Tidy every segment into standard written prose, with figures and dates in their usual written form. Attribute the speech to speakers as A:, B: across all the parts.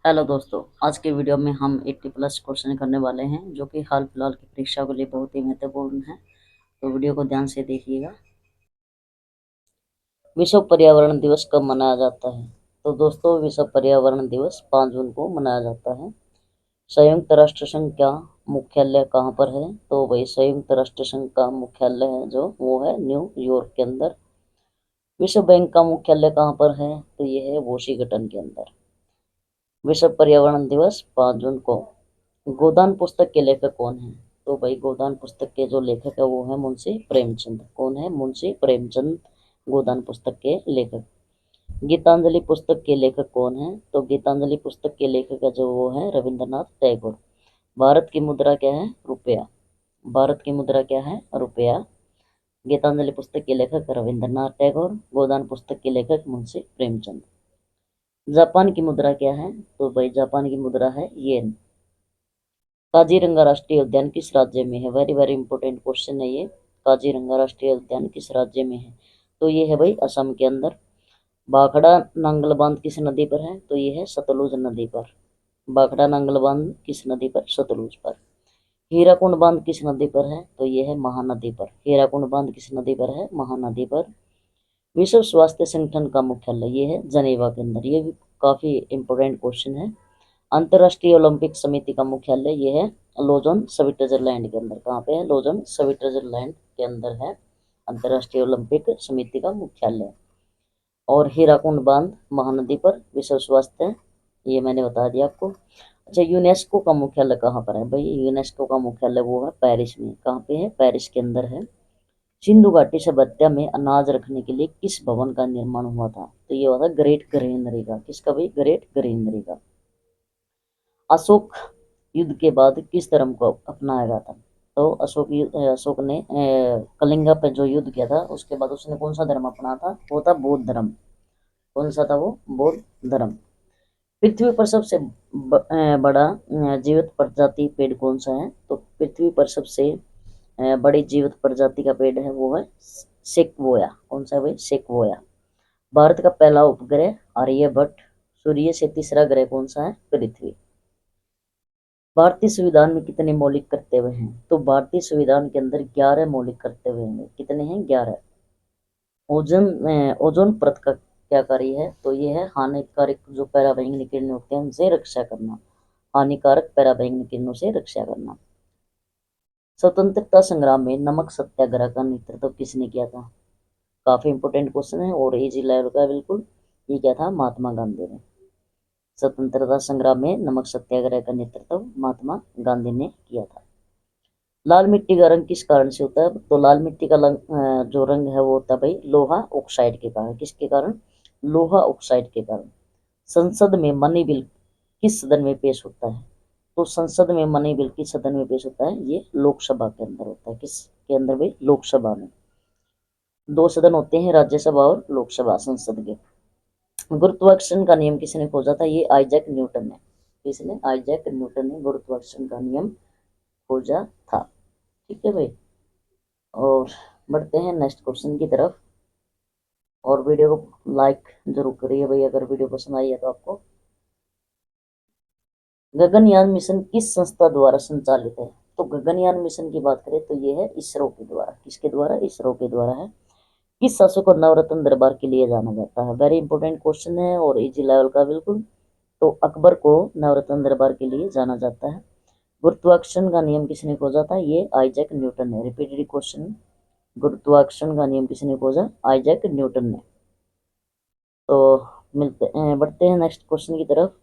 A: Hello दोस्तों, आज के वीडियो में हम 80 प्लस क्वेश्चन करने वाले हैं जो कि हाल फिलहाल की परीक्षा के लिए बहुत ही महत्वपूर्ण है। तो वीडियो को ध्यान से देखिएगा। विश्व पर्यावरण दिवस कब मनाया जाता है? तो दोस्तों, विश्व पर्यावरण दिवस 5 जून को मनाया जाता है। संयुक्त राष्ट्र संघ का मुख्यालय कहाँ पर है? तो भाई संयुक्त राष्ट्र संघ का मुख्यालय है जो वो है न्यूयॉर्क के अंदर। विश्व बैंक का मुख्यालय कहाँ पर है? तो ये है वॉशिंगटन के अंदर। विश्व पर्यावरण दिवस 5 जून को। गोदान पुस्तक के लेखक कौन है? तो भाई गोदान पुस्तक के जो लेखक है वो है मुंशी प्रेमचंद। कौन है? मुंशी प्रेमचंद गोदान पुस्तक के लेखक। गीतांजलि पुस्तक के लेखक कौन है? तो गीतांजलि पुस्तक के लेखक है जो वो है रविंद्रनाथ टैगोर। भारत की मुद्रा क्या है? रुपया। भारत की मुद्रा क्या है? रुपया। गीतांजलि पुस्तक के लेखक रविंद्रनाथ टैगोर। गोदान पुस्तक के लेखक मुंशी प्रेमचंद। जापान की मुद्रा क्या है? तो भाई जापान की मुद्रा है येन। काजीरंगा राष्ट्रीय उद्यान किस राज्य में है? वेरी वेरी इंपॉर्टेंट क्वेश्चन है ये। काजीरंगा राष्ट्रीय उद्यान किस राज्य में है? तो ये है भाई असम के अंदर। भाखड़ा नांगल बांध किस नदी पर है? तो ये है सतलुज नदी पर। भाखड़ा नांगल बांध किस नदी पर? सतलुज पर। हीराकुंड बांध किस नदी पर है? तो ये है महानदी पर। हीराकुंड बांध किस नदी पर है? महानदी पर। विश्व स्वास्थ्य संगठन का मुख्यालय ये है जनेवा के अंदर। ये भी काफी इंपॉर्टेंट क्वेश्चन है। अंतर्राष्ट्रीय ओलंपिक समिति का मुख्यालय ये है लोजोन स्विट्जरलैंड के अंदर। कहाँ पे है? लोजोन स्विट्जरलैंड के अंदर है अंतर्राष्ट्रीय ओलंपिक समिति का मुख्यालय। और हीराकुंड बांध महानदी पर। विश्व स्वास्थ्य ये मैंने बता दिया आपको। अच्छा, यूनेस्को का मुख्यालय कहाँ पर है? भाई यूनेस्को का मुख्यालय वो है पेरिस में। कहाँ पे है? पेरिस के अंदर है। सिंधु घाटी सभ्यता में अनाज रखने के लिए किस भवन का निर्माण हुआ था? तो ये हुआ था ग्रेट ग्रेनरी का। किसका भाई? ग्रेट ग्रेनरी का। अशोक युद्ध के बाद किस धर्म को अपनाया गया था? तो अशोक ने कलिंगा पे जो युद्ध किया था उसके बाद उसने कौन सा धर्म अपनाया था? वो था बौद्ध धर्म। कौन सा था वो? बौद्ध धर्म। पृथ्वी पर सबसे बड़ा जीवित प्रजाति पेड़ कौन सा है? तो पृथ्वी पर सबसे बड़ी जीवित प्रजाति का पेड़ है वो है सेक्वोया। कौन सा है भाई? सेक्वोया। भारत का पहला उपग्रह आर्यभट्ट। सूर्य से तीसरा ग्रह कौन सा है? पृथ्वी। भारतीय संविधान में कितने मौलिक कर्तव्य हैं? तो भारतीय संविधान के अंदर 11 मौलिक कर्तव्य हैं। कितने हैं? 11। ओजोन परत का क्या कार्य है? तो ये है हानिकारक जो पराबैंगनी किरणें होती हैं उनसे रक्षा करना। हानिकारक पराबैंगनी किरणों से रक्षा करना। स्वतंत्रता संग्राम में नमक सत्याग्रह का नेतृत्व किसने किया था? काफी इंपोर्टेंट क्वेश्चन है और इजी लेवल का बिल्कुल। ये क्या था? महात्मा गांधी ने। स्वतंत्रता संग्राम में नमक सत्याग्रह का नेतृत्व महात्मा गांधी ने किया था। लाल मिट्टी का रंग किस कारण से होता है? तो लाल मिट्टी का जो रंग है वो होता है भाई लोहा ऑक्साइड के कारण। किसके कारण? लोहा ऑक्साइड के कारण। संसद में मनी बिल किस सदन में पेश होता है? तो संसद में मनी बिल किस सदन में पेश होता है? ये लोकसभा के अंदर होता है। किसके अंदर भाई? लोकसभा में। दो सदन होते हैं, राज्यसभा और लोकसभा संसद के। गुरुत्वाकर्षण का नियम किसने खोजा था? ये आइजैक न्यूटन ने। किसने? आइजैक न्यूटन ने गुरुत्वाकर्षण का नियम खोजा था। ठीक है भाई। और बढ़ते हैं नेक्स्ट क्वेश्चन की तरफ। और वीडियो को लाइक जरूर करिए भाई अगर वीडियो पसंद आई है तो आपको। गगनयान मिशन किस संस्था द्वारा संचालित है? तो गगनयान मिशन की बात करें तो ये है इसरो के द्वारा। किसके द्वारा? इसरो के द्वारा है। किस शासक को नवरत्न दरबार के लिए जाना जाता है? वेरी इंपॉर्टेंट क्वेश्चन है और इजी लेवल का बिल्कुल। तो अकबर को नवरत्न दरबार के लिए जाना जाता है। गुरुत्वाकर्षण का नियम किसने खोजा था? ये आइजैक न्यूटन ने। Repeated question. गुरुत्वाकर्षण का नियम किसने खोजा? आइजैक न्यूटन ने। तो बढ़ते हैं नेक्स्ट क्वेश्चन की तरफ।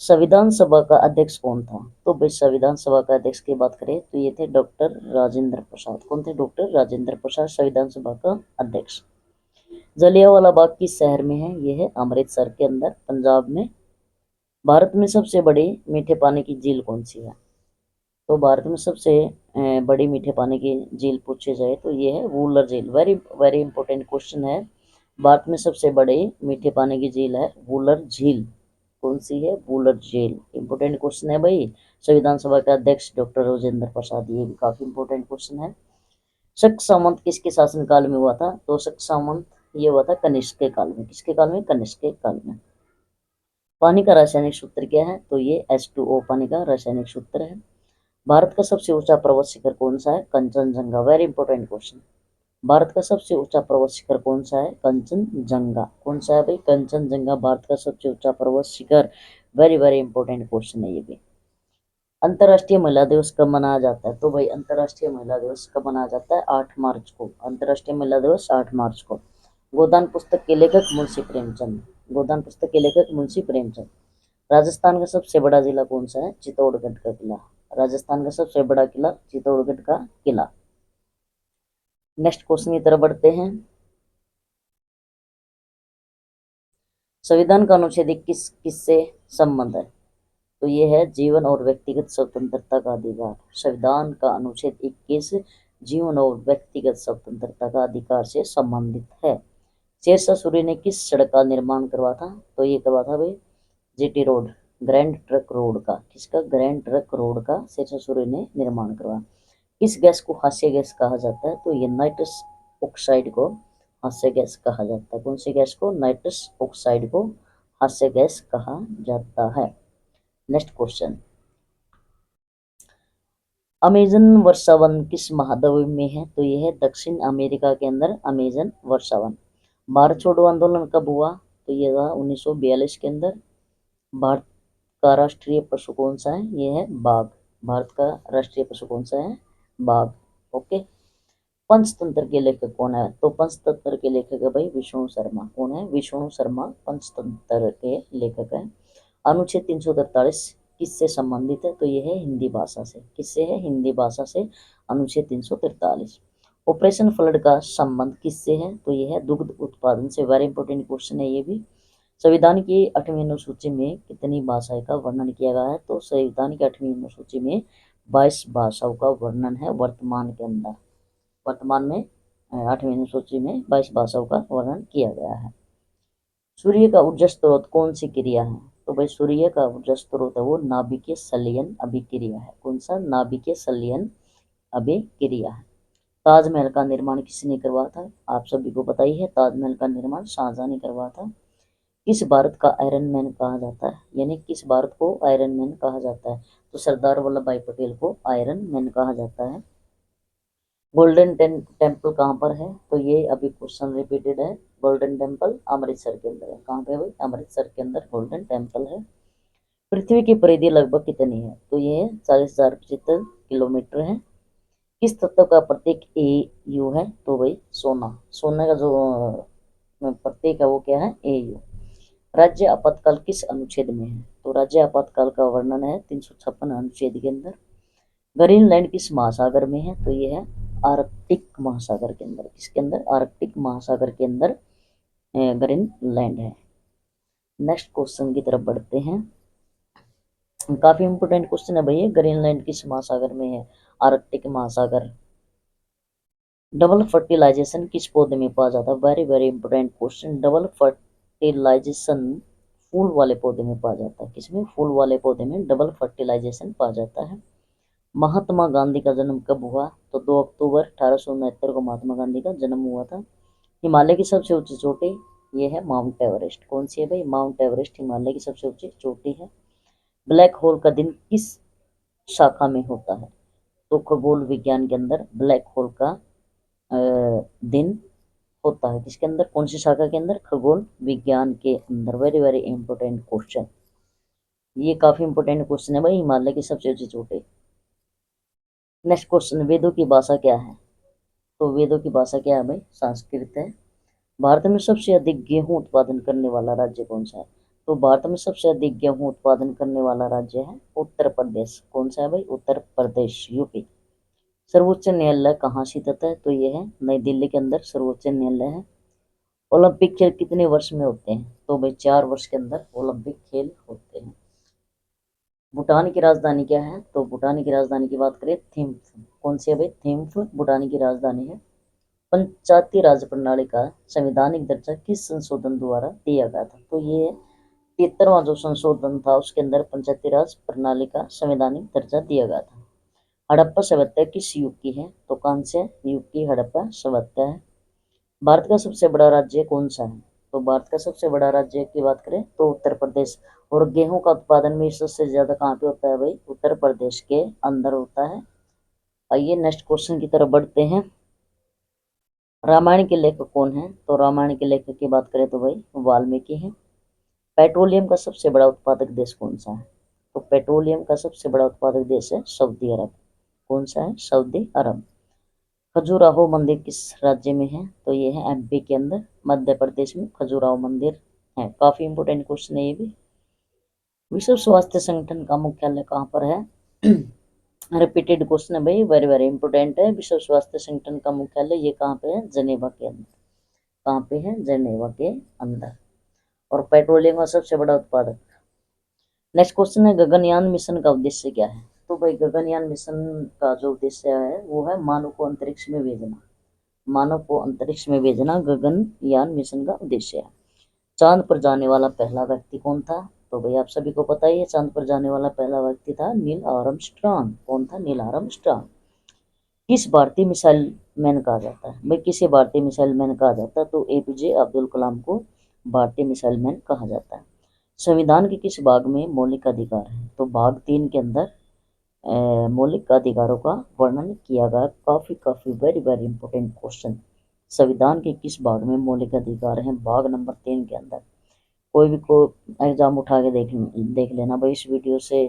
A: संविधान सभा का अध्यक्ष कौन था? तो भाई संविधान सभा का अध्यक्ष की बात करें तो ये थे डॉक्टर राजेंद्र प्रसाद। कौन थे? डॉक्टर राजेंद्र प्रसाद संविधान सभा का अध्यक्ष। जलियांवाला बाग किस शहर में है? ये है अमृतसर के अंदर, पंजाब में। भारत में सबसे बड़ी मीठे पानी की झील कौन सी है? तो भारत में सबसे बड़ी मीठे पानी की झील पूछी जाए तो ये है वूलर झील। वेरी वेरी इंपॉर्टेंट क्वेश्चन है। भारत में सबसे बड़ी मीठे पानी की झील है वूलर झील। कौन सी है? वूलर झील। इंपॉर्टेंट क्वेश्चन है भाई। संविधान सभा के अध्यक्ष डॉक्टर राजेंद्र प्रसाद। ये भी काफी इंपॉर्टेंट क्वेश्चन है। शक सामंत किसके शासनकाल में हुआ था? तो शक सामंत ये हुआ था कनिष्क के काल में। किसके काल में? कनिष्क के काल में। पानी का रासायनिक सूत्र क्या है? तो ये H2O पानी का रासायनिक सूत्र है। भारत का सबसे ऊंचा पर्वत शिखर कौन सा है? Kanchenjunga. Very important question. Bharat का सबसे ऊंचा पर्वत शिखर कौन सा है? कंचनजंगा। कौन सा है भाई? कंचनजंगा भारत का सबसे ऊंचा पर्वत शिखर। वेरी वेरी इंपॉर्टेंट क्वेश्चन है ये भी। अंतर्राष्ट्रीय महिला दिवस कब मनाया जाता है? तो भाई अंतर्राष्ट्रीय महिला दिवस कब मनाया जाता है? 8 मार्च को। अंतर्राष्ट्रीय महिला दिवस 8 मार्च को। गोदान पुस्तक के लेखक मुंशी प्रेमचंद। गोदान पुस्तक के लेखक मुंशी प्रेमचंद। राजस्थान का सबसे बड़ा जिला कौन सा है? चित्तौड़गढ़ का किला। राजस्थान का सबसे बड़ा किला चित्तौड़गढ़ का किला। नेक्स्ट क्वेश्चन की तरफ बढ़ते हैं। संविधान का अनुच्छेद 21 किससे संबंध है? तो ये है जीवन और व्यक्तिगत स्वतंत्रता का अधिकार। संविधान का अनुच्छेद 21 जीवन और व्यक्तिगत स्वतंत्रता का अधिकार से संबंधित है। शेरशाह सूरी ने किस सड़क का निर्माण करवा था? तो ये करवा था भाई GT road, grand truck road का। किसका? ग्रैंड ट्रक रोड का शेरशाह सूरी ने निर्माण करवाया। किस गैस को हास्य गैस कहा जाता है? तो ये नाइट्रस ऑक्साइड को हास्य गैस कहा जाता है। कौन सी गैस को? नाइट्रस ऑक्साइड को हास्य गैस कहा जाता है। Next question. अमेजन वर्षावन किस महाद्वीप में है? तो यह है दक्षिण अमेरिका के अंदर अमेजन वर्षावन। भारत छोड़ो आंदोलन कब हुआ? तो यह था 1942 के अंदर। भारत का राष्ट्रीय पशु कौन सा है? ये है बाघ। भारत का राष्ट्रीय पशु कौन सा है? बाघ। ओके। पंचतंत्र के लेखक कौन है? तो पंचतंत्र के लेखक है भाई विष्णु शर्मा। कौन है? विष्णु शर्मा पंचतंत्र के लेखक है। अनुच्छेद 343 किससे संबंधित है? तो यह है हिंदी भाषा से। किससे है? हिंदी भाषा से। अनुच्छेद 343। ऑपरेशन फ्लड का संबंध किससे है? तो यह है दुग्ध उत्पादन से। वेरी इंपॉर्टेंट क्वेश्चन है ये भी। संविधान की 8वीं अनुसूची में कितनी भाषाएं का वर्णन किया गया है? तो संविधान की 8वीं अनुसूची में 22 भाषाओं का वर्णन है वर्तमान के अंदर। वर्तमान में 8वीं अनुसूची में 22 भाषाओं का वर्णन किया गया है। सूर्य का ऊर्जा स्रोत कौन सी क्रिया है? तो भाई सूर्य का ऊर्जा स्रोत है वो नाभिकीय संलयन अभिक्रिया है। कौन सा? नाभिकीय संलयन अभिक्रिया है। ताजमहल का निर्माण किसने करवाया था? आप सभी को पता ही है, ताजमहल का निर्माण शाहजहां ने करवाया था। किस भारत का आयरन मैन कहा जाता है? यानी किस भारत को आयरन मैन कहा जाता है? तो सरदार वल्लभ भाई पटेल को आयरन मैन कहा जाता है। गोल्डन टेम्पल कहाँ पर है? तो ये अभी क्वेश्चन रिपीटेड है। गोल्डन टेम्पल अमृतसर के अंदर है। कहाँ पे है भाई? अमृतसर के अंदर गोल्डन टेम्पल है। पृथ्वी की परिधि लगभग कितनी है? तो ये 40,075 किलोमीटर है। किस तत्व का प्रतीक AU है? तो भाई सोना। सोने का जो प्रतीक है वो क्या है? AU। राज्य आपातकाल किस अनुच्छेद में है? तो राज्य आपातकाल का वर्णन है 356 अनुच्छेद के अंदर। ग्रीनलैंड किस महासागर में है? तो ये है आर्कटिक महासागर के अंदर। किसके अंदर? आर्कटिक महासागर के अंदर ग्रीनलैंड है। नेक्स्ट क्वेश्चन की तरफ बढ़ते हैं। काफी इंपोर्टेंट क्वेश्चन है भैया। ग्रीनलैंड किस महासागर में है? आर्कटिक महासागर। डबल फर्टिलाइजेशन किस पौधे में पाया जाता है? Very very important question. Double fertilisation फूल वाले पौधे में पाया जाता है। किसमें? फूल वाले पौधे में डबल फर्टिलाइजेशन पाया जाता है। महात्मा गांधी का जन्म कब हुआ? तो 2 अक्टूबर 1869 को महात्मा गांधी का जन्म हुआ था। हिमालय की सबसे ऊंची चोटी ये है माउंट एवरेस्ट। कौन सी है भाई? माउंट एवरेस्ट हिमालय की सबसे ऊंची चोटी है। ब्लैक होल का दिन किस शाखा में होता है? तो खगोल विज्ञान के अंदर ब्लैक होल का दिन होता है। किसके अंदर? कौन सी शाखा के अंदर? खगोल विज्ञान के अंदर। Very very important question. ये काफी इंपॉर्टेंट क्वेश्चन है भाई। हिमालय की सबसे ऊंची चोटी। Next question. वेदों की भाषा क्या है? तो वेदों की भाषा क्या है भाई? संस्कृत है। भारत में सबसे अधिक गेहूं उत्पादन करने वाला राज्य कौन सा है? तो भारत में सबसे अधिक गेहूं उत्पादन करने वाला राज्य है उत्तर प्रदेश। कौन सा है भाई? उत्तर प्रदेश, यूपी। सर्वोच्च न्यायालय कहाँ स्थित है? तो ये है नई दिल्ली के अंदर सर्वोच्च न्यायालय है। ओलंपिक खेल कितने वर्ष में होते हैं? तो भाई 4 वर्ष के अंदर ओलंपिक खेल होते हैं। भूटान की राजधानी क्या है? तो भूटान की राजधानी की बात करें थिम्फ। कौन सी है भाई? थिम्फ भूटान की राजधानी है। पंचायती राज प्रणाली का संवैधानिक दर्जा किस संशोधन द्वारा दिया गया था? तो ये 73वां जो संशोधन था उसके अंदर पंचायती राज प्रणाली का संवैधानिक दर्जा दिया गया था। हड़प्पा सभ्यता किस युग की है? तो कांस्य युग की हड़प्पा सभ्यता है। भारत का सबसे बड़ा राज्य कौन सा है? तो भारत का सबसे बड़ा राज्य की बात करें तो उत्तर प्रदेश। और गेहूं का उत्पादन भी सबसे ज्यादा कहाँ पे होता है भाई? उत्तर प्रदेश के अंदर होता है। आइए नेक्स्ट क्वेश्चन की तरफ बढ़ते हैं। रामायण के लेखक कौन है? तो रामायण के लेखक की बात करें तो भाई वाल्मीकि है। पेट्रोलियम का सबसे बड़ा उत्पादक देश कौन सा है? तो पेट्रोलियम का सबसे बड़ा उत्पादक देश है सऊदी अरब। कौन सा है? सऊदी अरब। खजुराहो मंदिर किस राज्य में है? तो ये है एमपी के अंदर, मध्य प्रदेश में खजुराहो मंदिर है। काफी इंपोर्टेंट क्वेश्चन है ये भी। विश्व स्वास्थ्य संगठन का मुख्यालय कहाँ पर है? रिपीटेड क्वेश्चन है भाई, वेरी वेरी इंपोर्टेंट है। विश्व स्वास्थ्य संगठन का मुख्यालय ये कहाँ पे है? जेनेवा के अंदर। कहाँ पे है? जेनेवा के अंदर। और पेट्रोलियम का सबसे बड़ा उत्पादक। नेक्स्ट क्वेश्चन है गगनयान मिशन का उद्देश्य क्या है? तो भाई गगनयान मिशन का जो उद्देश्य है वो है मानव को अंतरिक्ष में भेजना। मानव को अंतरिक्ष में भेजना गगनयान मिशन का उद्देश्य है। चांद पर जाने वाला पहला व्यक्ति कौन था? तो भाई आप सभी को पता ही है, चांद पर जाने वाला पहला व्यक्ति था नील आर्मस्ट्रॉन्ग। कौन था? Neil Armstrong. किस भारतीय मिसाइल मैन कहा जाता है? भाई किसे भारतीय मिसाइल मैन कहा जाता है? तो एपीजे अब्दुल कलाम को भारतीय मिसाइल मैन कहा जाता है। संविधान के किस भाग में मौलिक अधिकार है? तो भाग 3 के अंदर मौलिक अधिकारों का वर्णन किया गया। काफी काफी वेरी वेरी इंपॉर्टेंट क्वेश्चन। संविधान के किस भाग में मौलिक अधिकार हैं? भाग नंबर 3 के अंदर। कोई भी को एग्जाम उठा के देख लेना भाई, इस वीडियो से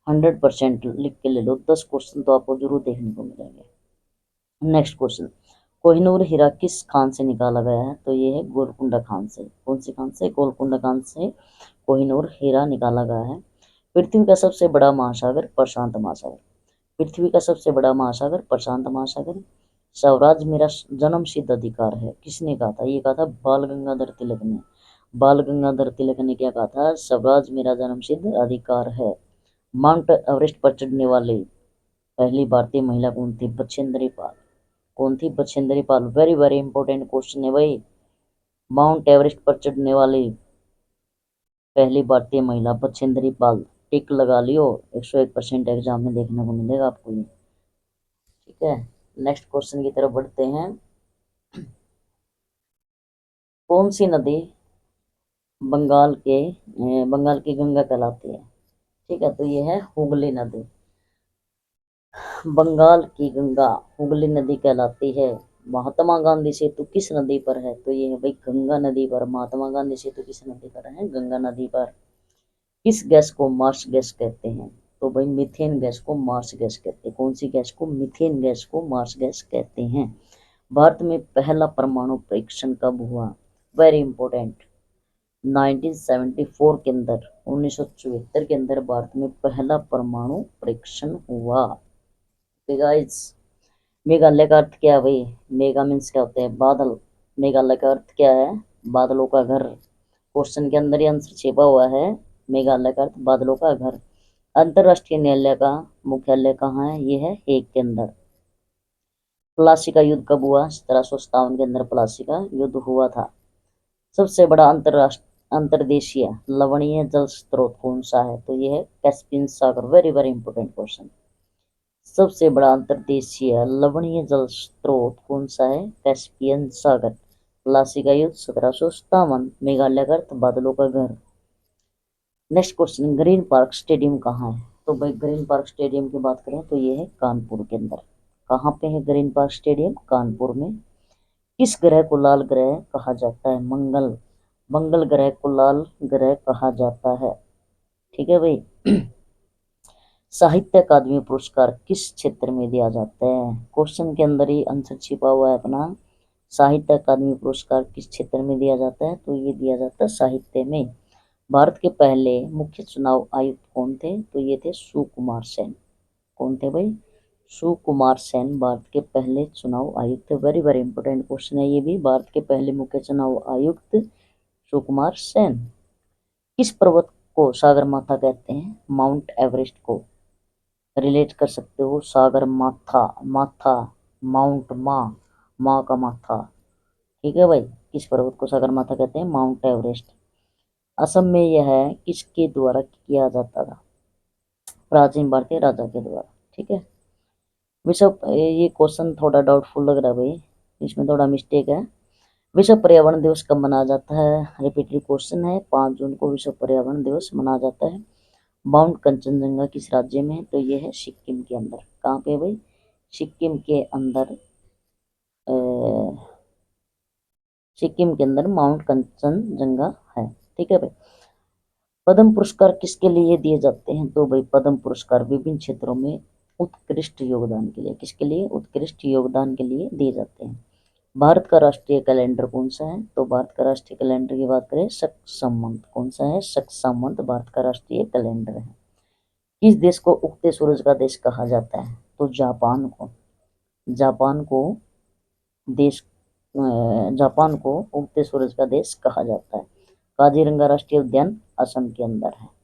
A: 100% लिख के ले लो, 10 क्वेश्चन तो आपको जरूर देखने को मिलेंगे। नेक्स्ट क्वेश्चन, कोहिनूर हीरा किस खान से निकाला गया है? तो ये है गोलकुंडा खान से। कौन सी खान से? गोलकुंडा खान से कोहिनूर हीरा निकाला गया है। पृथ्वी का सबसे बड़ा महासागर? प्रशांत महासागर। पृथ्वी का सबसे बड़ा महासागर प्रशांत महासागर। स्वराज मेरा जन्म सिद्ध अधिकार है, किसने कहा था? ये कहा था बाल गंगाधर तिलक ने। बाल गंगाधर तिलक ने क्या कहा था? स्वराज मेरा जन्म सिद्ध अधिकार है। माउंट एवरेस्ट पर चढ़ने वाली पहली भारतीय महिला कौन थी? बछेंद्री पाल। कौन थी? Bachendri Pal. Very very important question है भाई। माउंट एवरेस्ट पर चढ़ने वाली पहली भारतीय महिला बछेंद्री पाल। टिक लगा लियो, 101% एग्जाम में देखने को मिलेगा आपको ये। ठीक है, नेक्स्ट क्वेश्चन की तरफ बढ़ते हैं। कौन सी नदी बंगाल की गंगा कहलाती है? ठीक है, तो ये है हुगली नदी। बंगाल की गंगा हुगली नदी कहलाती है। महात्मा गांधी सेतु किस नदी पर है? तो ये है भाई गंगा नदी पर। महात्मा गांधी सेतु किस नदी पर है? गंगा नदी पर। किस गैस को मार्स गैस कहते हैं? तो भाई मीथेन गैस को मार्स गैस कहते हैं। कौन सी गैस को? मीथेन गैस को मार्स गैस कहते हैं। भारत में पहला परमाणु परीक्षण कब हुआ? वेरी इंपॉर्टेंट, 1974 के अंदर, 1974 के अंदर भारत में पहला परमाणु परीक्षण हुआ। गाइस, मेघालय का अर्थ क्या है भाई? मेगा मीन्स क्या होते हैं? बादल। मेघालय का अर्थ क्या है? बादलों का घर। क्वेश्चन के अंदर ही आंसर छिपा हुआ है। मेघालय का अर्थ बादलों का घर। अंतरराष्ट्रीय न्यायालय का मुख्यालय कहाँ है? ये है हेग के अंदर। प्लासी का युद्ध कब हुआ? 1757 के अंदर प्लासी का युद्ध हुआ था। सबसे बड़ा अंतर्देशीय लवणीय जल स्रोत कौन सा है? तो ये है कैस्पियन सागर। Very very important question. सबसे बड़ा अंतर्देशीय लवणीय जल स्रोत कौन सा है? कैस्पियन सागर। प्लासी का युद्ध 1757। मेघालय का अर्थ बादलों का घर। Next question, green park stadium कहाँ है? तो भाई ग्रीन पार्क स्टेडियम की बात करें तो ये है कानपुर के अंदर। कहाँ पे है ग्रीन पार्क स्टेडियम? कानपुर में। किस ग्रह को लाल ग्रह कहा जाता है? मंगल। मंगल ग्रह को लाल ग्रह कहा जाता है। ठीक है भाई। साहित्य अकादमी पुरस्कार किस क्षेत्र में दिया जाता है? क्वेश्चन के अंदर ही आंसर छिपा हुआ है अपना। साहित्य अकादमी पुरस्कार किस क्षेत्र में दिया जाता है? तो ये दिया जाता है साहित्य में। भारत के पहले मुख्य चुनाव आयुक्त कौन थे? तो ये थे सुकुमार सेन। कौन थे भाई? सुकुमार सेन भारत के पहले चुनाव आयुक्त। वेरी वेरी इंपॉर्टेंट क्वेश्चन है ये भी। भारत के पहले मुख्य चुनाव आयुक्त सुकुमार सेन। किस पर्वत को सागर माथा कहते हैं? माउंट एवरेस्ट को रिलेट कर सकते हो। सागर माथा, माथा माउंट, माँ का माथा। ठीक है भाई, किस पर्वत को सागर माथा कहते हैं? Mount Everest. असम में यह है किसके द्वारा किया जाता था? प्राचीन भारतीय राजा के द्वारा। ठीक है, ये क्वेश्चन थोड़ा डाउटफुल लग रहा है भाई, इसमें थोड़ा मिस्टेक है। विश्व पर्यावरण दिवस कब मनाया जाता है? रिपीटेड क्वेश्चन है। 5 जून को विश्व पर्यावरण दिवस मनाया जाता है। माउंट कंचनजंगा किस राज्य में है? तो ये है सिक्किम के अंदर। कहाँ पे है भाई? सिक्किम के अंदर। अ, सिक्किम के अंदर माउंट कंचनजंगा है। ठीक है भाई। पद्म पुरस्कार किसके लिए दिए जाते हैं? तो भाई पद्म पुरस्कार विभिन्न क्षेत्रों में उत्कृष्ट योगदान के लिए, किसके लिए? उत्कृष्ट योगदान के लिए दिए जाते हैं। भारत का राष्ट्रीय कैलेंडर कौन सा है? तो भारत का राष्ट्रीय कैलेंडर की बात करें, शक संवत। कौन सा है? शक संवत भारत का राष्ट्रीय कैलेंडर है। किस देश को उगते सूरज का देश कहा जाता है? तो जापान को। जापान को देश जापान को उगते सूरज का देश कहा जाता है। काजीरंगा राष्ट्रीय उद्यान असम के अंदर है।